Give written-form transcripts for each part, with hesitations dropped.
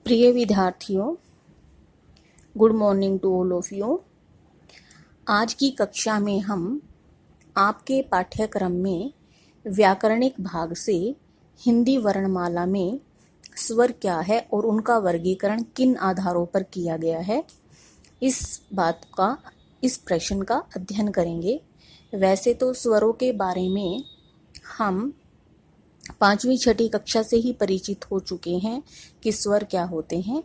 प्रिय विद्यार्थियों, good morning to all of you. आज की कक्षा में हम आपके पाठ्यक्रम में व्याकरणिक भाग से हिंदी वर्णमाला में स्वर क्या है और उनका वर्गीकरण किन आधारों पर किया गया है, इस प्रश्न का अध्ययन करेंगे। वैसे तो स्वरों के बारे में हम 5वीं 6ठी कक्षा से ही परिचित हो चुके हैं कि स्वर क्या होते हैं,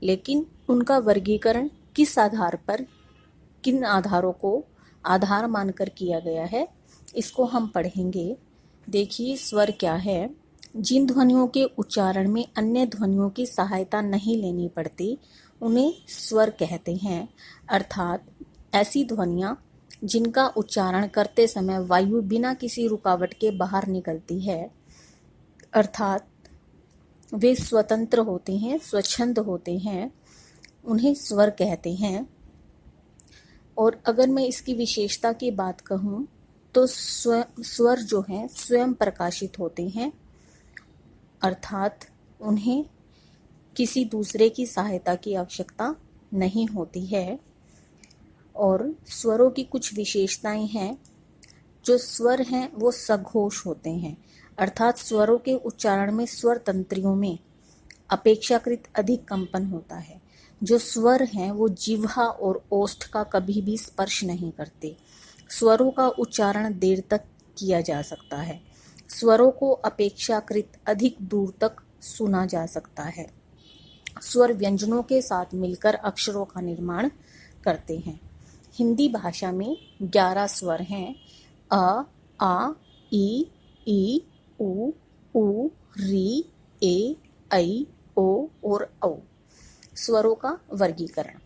लेकिन उनका वर्गीकरण किस आधार पर, किन आधारों को आधार मानकर किया गया है, इसको हम पढ़ेंगे। देखिए, स्वर क्या है। जिन ध्वनियों के उच्चारण में अन्य ध्वनियों की सहायता नहीं लेनी पड़ती उन्हें स्वर कहते हैं। अर्थात ऐसी ध्वनियाँ जिनका उच्चारण करते समय वायु बिना किसी रुकावट के बाहर निकलती है, अर्थात वे स्वतंत्र होते हैं, स्वच्छंद होते हैं, उन्हें स्वर कहते हैं। और अगर मैं इसकी विशेषता की बात कहूँ तो स्वर जो हैं स्वयं प्रकाशित होते हैं, अर्थात उन्हें किसी दूसरे की सहायता की आवश्यकता नहीं होती है। और स्वरों की कुछ विशेषताएं हैं। जो स्वर हैं वो सघोष होते हैं, अर्थात स्वरों के उच्चारण में स्वर तंत्रियों में अपेक्षाकृत अधिक कंपन होता है। जो स्वर हैं वो जिह्वा और ओष्ठ का कभी भी स्पर्श नहीं करते। स्वरों का उच्चारण देर तक किया जा सकता है। स्वरों को अपेक्षाकृत अधिक दूर तक सुना जा सकता है। स्वर व्यंजनों के साथ मिलकर अक्षरों का निर्माण करते हैं। हिंदी भाषा में 11 स्वर हैं। अ, आ, ई, उ, री, ए, ऐ, ओ और औ। स्वरों का वर्गीकरण।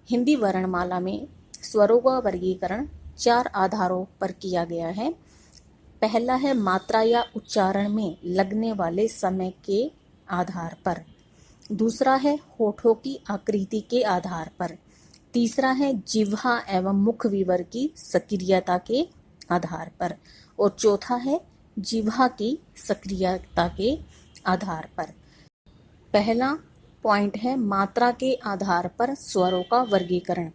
हिंदी वर्णमाला में स्वरों का वर्गीकरण 4 आधारों पर किया गया है। पहला है मात्रा या उच्चारण में लगने वाले समय के आधार पर। दूसरा है होठों की आकृति के आधार पर। तीसरा है जिह्वा एवं मुख विवर की सक्रियता के आधार पर। और चौथा है जिह्वा की सक्रियता के आधार पर। पहला पॉइंट है मात्रा के आधार पर स्वरों का वर्गीकरण।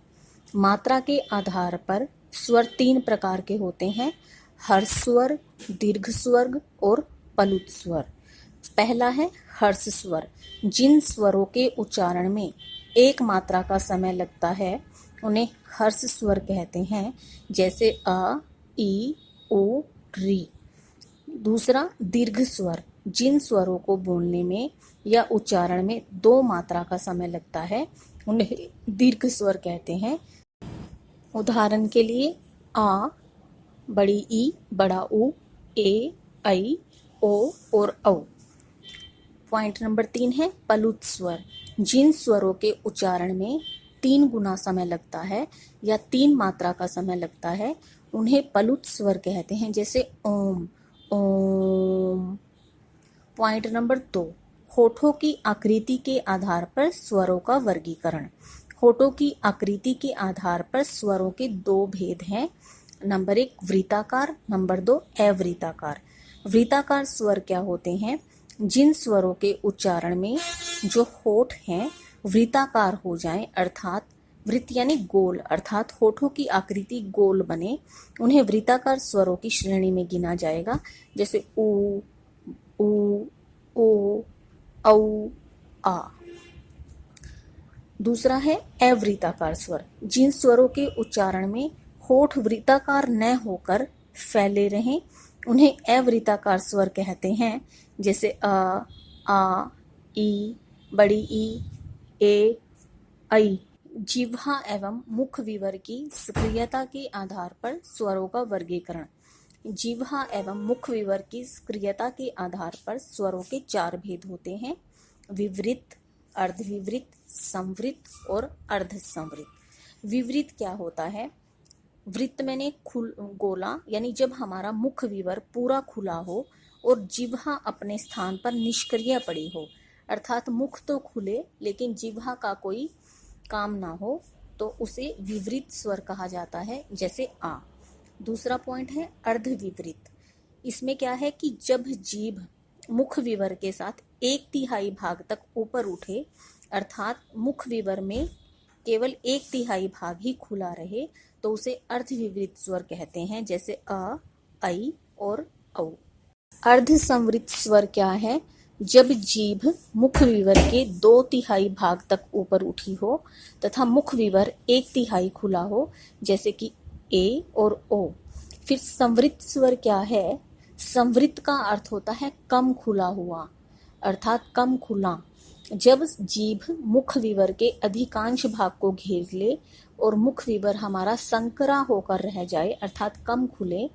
मात्रा के आधार पर स्वर 3 प्रकार के होते हैं: हर्ष स्वर, दीर्घ स्वर और पलुत स्वर। पहला है हर्ष स्वर। जिन स्वरों के उच्चारण में एक मात्रा का समय लगता है उन्हें हर्ष स्वर कहते हैं, जैसे अ, ई, उ, री। दूसरा दीर्घ स्वर। जिन स्वरों को बोलने में या उच्चारण में 2 मात्रा का समय लगता है उन्हें दीर्घ स्वर कहते हैं। उदाहरण के लिए आ, बड़ी ई, बड़ा उ, ए, ऐ, ओ और औ। पॉइंट नंबर 3 है पलुत स्वर। जिन स्वरों के उच्चारण में 3 गुना समय लगता है या 3 मात्रा का समय लगता है उन्हें पलुत स्वर कहते हैं, जैसे ओम, ओम। पॉइंट नंबर 2, होठों की आकृति के आधार पर स्वरों का वर्गीकरण। होठों की आकृति के आधार पर स्वरों के 2 भेद हैं। नंबर 1 वृत्ताकार, नंबर 2 अवृत्ताकार। वृत्ताकार स्वर क्या होते हैं? जिन स्वरों के उच्चारण में जो होठ हैं वृत्ताकार हो जाएं, अर्थात वृत्त यानी गोल, अर्थात होठों की आकृति गोल बने, उन्हें वृत्ताकार स्वरों की श्रेणी में गिना जाएगा, जैसे उ, ओ, औ, आ। दूसरा है अवृत्ताकार स्वर। जिन स्वरों के उच्चारण में होठ वृत्ताकार न होकर फैले रहें उन्हें अवृत्ताकार स्वर कहते हैं, जैसे अ, आ, ई, बड़ी ई, ए, ऐ। जिह्वा एवं मुख विवर की सक्रियता के आधार पर स्वरों का वर्गीकरण। जिह्वा एवं मुख विवर की सक्रियता के आधार पर स्वरों के 4 भेद होते हैं: विवृत, अर्धविवृत, संवृत और अर्धसंवृत। विवृत क्या होता है? वृत्त मैंने गोला, यानी जब हमारा मुख विवर पूरा खुला हो और जिह्वा अपने स्थान पर निष्क्रिय पड़ी हो, अर्थात मुख तो खुले लेकिन जिह्वा का कोई काम ना हो, तो उसे विवृत स्वर कहा जाता है, जैसे आ। दूसरा पॉइंट है अर्धविवृत। इसमें क्या है कि जब जीभ मुख विवर के साथ एक तिहाई भाग तक ऊपर उठे, अर्थात मुख विवर में केवल एक तिहाई भाग ही खुला रहे, तो उसे अर्धविवृत स्वर कहते हैं, जैसे अ, ऐ और औ। अर्धसंवृत स्वर क्या है? जब जीभ मुख विवर के 2/3 भाग तक ऊपर उठी हो तथा मुख विवर 1/3 खुला हो, जैसे कि ए और ओ। फिर संवृत स्वर क्या है? संवृत का अर्थ होता है कम खुला हुआ, अर्थात कम खुला। जब जीभ मुख विवर के अधिकांश भाग को घेर ले और मुख विवर हमारा संकरा होकर रह जाए, अर्थात कम खुले।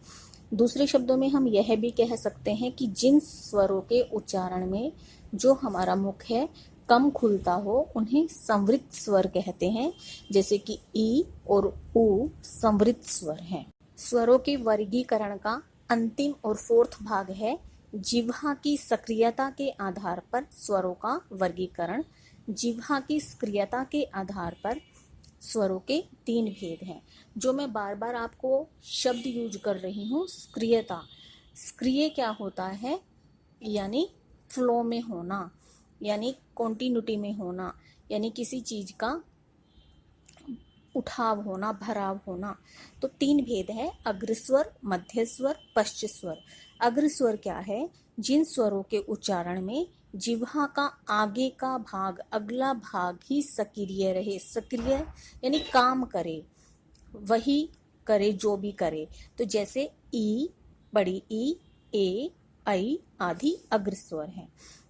दूसरे शब्दों में हम यह भी कह सकते हैं कि जिन स्वरों के उच्चारण में जो हमारा मुख है कम खुलता हो, उन्हें संवृत स्वर कहते हैं, जैसे कि ई और ऊ संवृत स्वर हैं। स्वरों के वर्गीकरण का अंतिम और फोर्थ भाग है जिह्वा की सक्रियता के आधार पर स्वरों का वर्गीकरण। जिह्वा की सक्रियता के आधार पर स्वरों के 3 भेद हैं, जो मैं बार बार आपको शब्द यूज कर रही हूँ। सक्रियता, सक्रिय क्या होता है? यानी फ्लो में होना, यानी कॉन्टिन्यूटी में होना, यानी किसी चीज का उठाव होना, भराव होना। तो 3 भेद है, अग्रस्वर, मध्य स्वर, पश्च स्वर। अग्रस्वर क्या है? जिन स्वरों के उच्चारण में जिह्वा का आगे का भाग, अगला भाग ही सक्रिय रहे। सक्रिय यानी काम करे, वही करे जो भी करे। तो जैसे ई, बड़ी ई, ए, ऐ आदि अग्रस्वर हैं।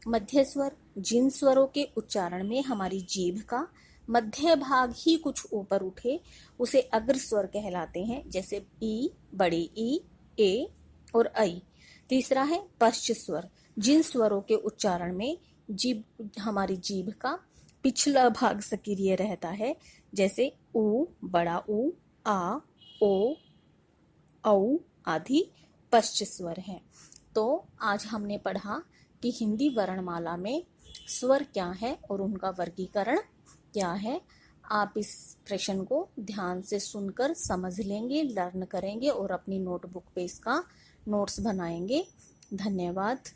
मध्य स्वर, जिन स्वरों के उच्चारण में हमारी जीभ का मध्य भाग ही कुछ ऊपर उठे, उसे अग्रस्वर कहलाते हैं, जैसे ई, बड़ी ई, ए और ऐ। तीसरा है पश्च स्वर, जिन स्वरों के उच्चारण में हमारी जीभ का पिछला भाग सक्रिय रहता है, जैसे ऊ, बड़ा ऊ, आ, ओ, औ आदि पश्च स्वर हैं। तो आज हमने पढ़ा कि हिंदी वर्णमाला में स्वर क्या है और उनका वर्गीकरण क्या है। आप इस प्रश्न को ध्यान से सुनकर समझ लेंगे, लर्न करेंगे और अपनी नोटबुक पे इसका नोट्स बनाएंगे। धन्यवाद।